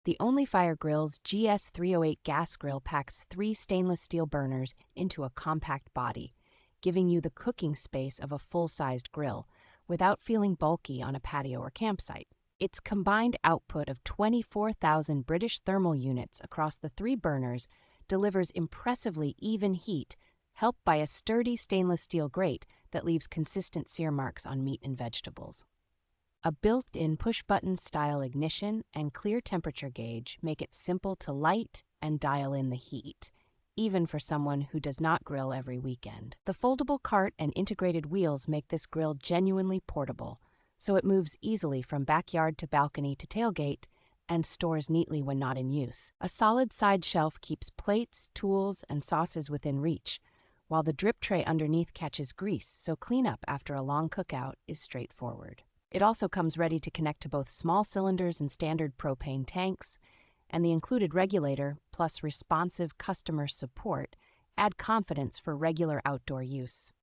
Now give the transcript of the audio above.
The ONLYFIRE GRILLS GS308 gas grill packs 3 stainless steel burners into a compact body, giving you the cooking space of a full-sized grill without feeling bulky on a patio or campsite. Its combined output of 24,000 British thermal units across the 3 burners delivers impressively even heat, helped by a sturdy stainless steel grate that leaves consistent sear marks on meat and vegetables. A built-in push-button style ignition and clear temperature gauge make it simple to light and dial in the heat, even for someone who does not grill every weekend. The foldable cart and integrated wheels make this grill genuinely portable, so it moves easily from backyard to balcony to tailgate and stores neatly when not in use. A solid side shelf keeps plates, tools, and sauces within reach, while the drip tray underneath catches grease, so cleanup after a long cookout is straightforward. It also comes ready to connect to both small cylinders and standard propane tanks, and the included regulator plus responsive customer support add confidence for regular outdoor use.